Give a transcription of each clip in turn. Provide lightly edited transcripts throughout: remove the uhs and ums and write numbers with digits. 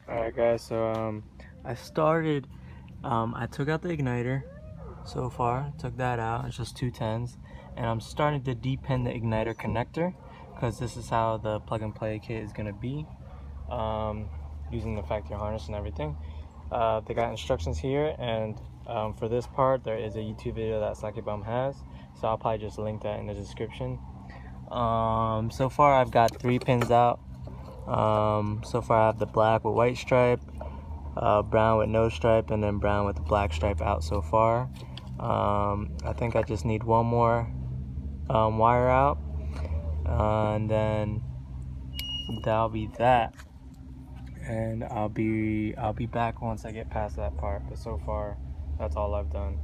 Alright guys, so I started, I took out the igniter so far, took that out, it's just 210s, and I'm starting to depin the igniter connector, because this is how the plug and play kit is going to be, using the factory harness and everything. They got instructions here, and for this part there is a YouTube video that Sakebomb has, so I'll probably just link that in the description. So far I've got 3 pins out. So far I have the black with white stripe, brown with no stripe, and then brown with the black stripe out so far. I think I just need one more wire out, and then that'll be that. And I'll be back once I get past that part. But so far, that's all I've done.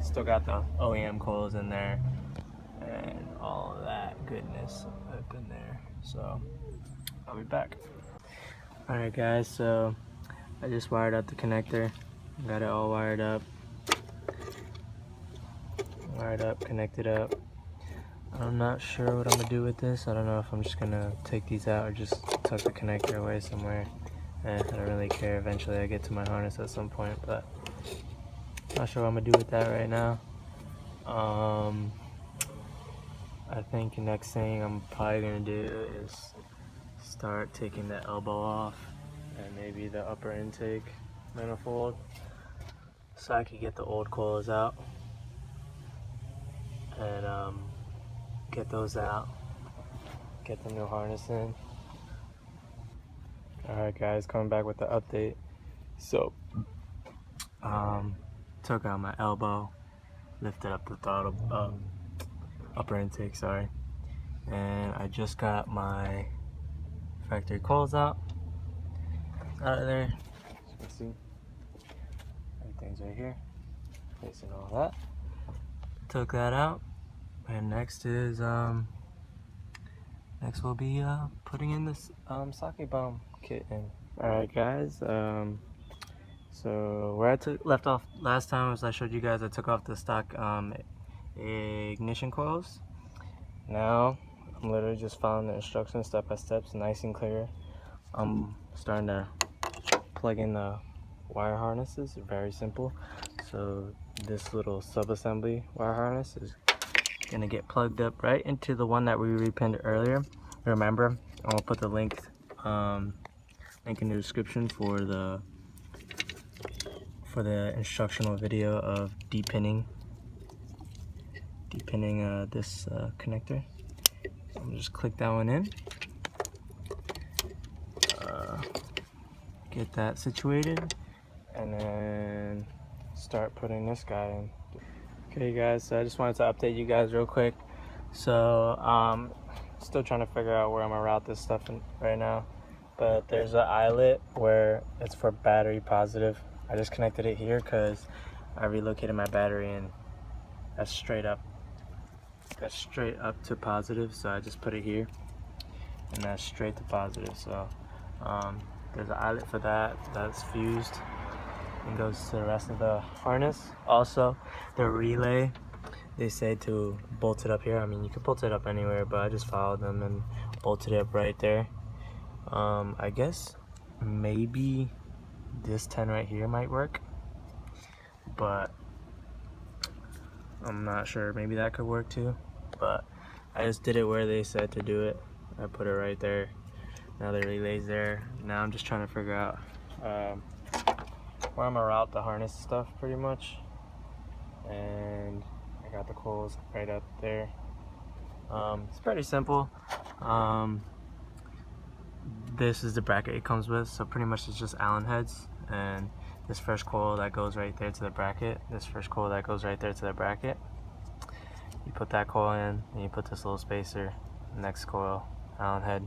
Still got the OEM coils in there and all of that goodness up in there. So I'll be back. Alright guys, so I just wired up the connector. Got it all wired up, connected up. I'm not sure what I'm gonna do with this. I don't know if I'm just gonna take these out or just tuck the connector away somewhere. I don't really care. Eventually I get to my harness at some point, but not sure what I'm gonna do with that right now. I think the next thing I'm probably gonna do is start taking the elbow off and maybe the upper intake manifold, so I can get the old coils out and get those out, get the new harness in. Alright guys, coming back with the update. So took out my elbow, lifted up the throttle, upper intake, sorry, and I just got my factory coils out of there. As you can see, everything's right here, facing all that. Took that out, and next is next we'll be putting in this Sakebomb kit in. Alright guys, so where I left off last time was I showed you guys I took off the stock ignition coils. Now I'm literally just following the instructions step by step, nice and clear. I'm starting to plug in the wire harnesses, very simple. So this little sub-assembly wire harness is gonna get plugged up right into the one that we repinned earlier. Remember, I'm gonna put the link in the description for the instructional video of depinning this connector. So I'm gonna just click that one in, get that situated, and then start putting this guy in. Okay guys, so I just wanted to update you guys real quick. So still trying to figure out where I'm gonna route this stuff in right now, but there's an eyelet where it's for battery positive. I just connected it here because I relocated my battery, and that's straight up to positive, so I just put it here, and that's straight to positive. So there's an eyelet for that that's fused and goes to the rest of the harness. Also, the relay, they say to bolt it up here. I mean, you can bolt it up anywhere, but I just followed them and bolted it up right there. I guess maybe this 10 right here might work, but I'm not sure. Maybe that could work too, but I just did it where they said to do it. I put it right there. Now the relay's there. Now I'm just trying to figure out where I'm gonna route the harness stuff pretty much. And I got the coils right up there. It's pretty simple. This is the bracket it comes with, so pretty much it's just Allen heads, and this first coil that goes right there to the bracket, this first coil that goes right there to the bracket. You put that coil in, and you put this little spacer, next coil, Allen head,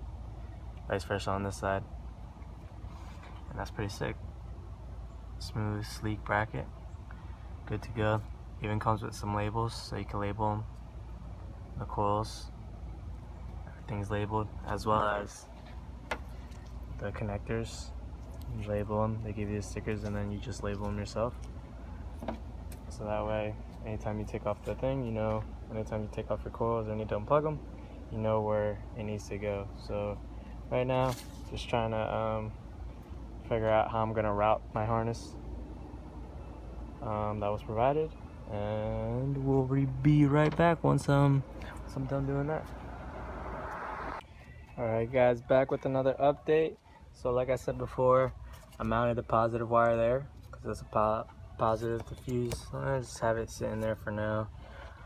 vice versa on this side, and that's pretty sick. Smooth, sleek bracket, good to go. Even comes with some labels, so you can label them, the coils, everything's labeled, as well as the connectors. You label them, they give you the stickers, and then you just label them yourself. So that way, anytime you take off the thing, you know, anytime you take off your coils or need to unplug them, you know where it needs to go. So right now, just trying to figure out how I'm gonna route my harness that was provided, and we'll be right back once I'm done doing that. Alright guys, back with another update. So like I said before, I mounted the positive wire there because it's a positive diffuse. I just have it sitting there for now.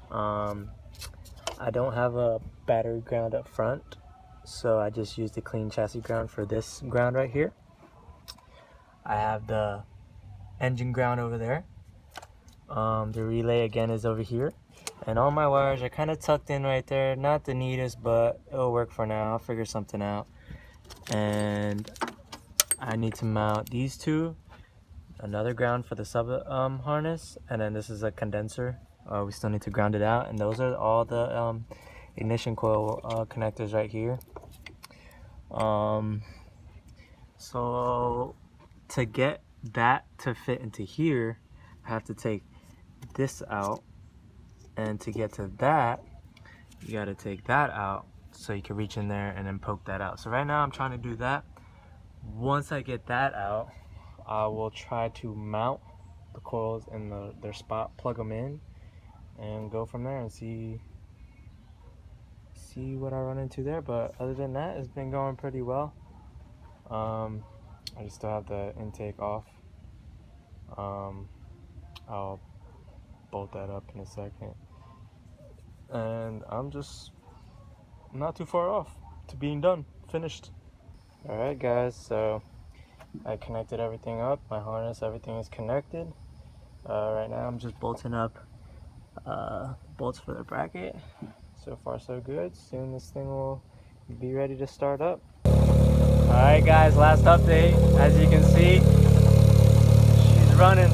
I don't have a battery ground up front, so I just used the clean chassis ground for this ground right here. I have the engine ground over there. The relay again is over here, and all my wires are kind of tucked in right there. Not the neatest, but it'll work for now. I'll figure something out. And I need to mount these two, another ground for the sub harness, and then this is a condenser. We still need to ground it out, and those are all the ignition coil connectors right here. So to get that to fit into here, I have to take this out, and to get to that, you got to take that out so you can reach in there and then poke that out. So right now I'm trying to do that. Once I get that out, I will try to mount the coils in their spot, plug them in, and go from there and see what I run into there. But other than that, it's been going pretty well. I just still have the intake off. I'll bolt that up in a second, and I'm just not too far off to being done, finished. Alright guys, so I connected everything up, my harness, everything is connected. Right now I'm just bolting up bolts for the bracket. So far so good. Soon this thing will be ready to start up. Alright guys, last update. As you can see, she's running.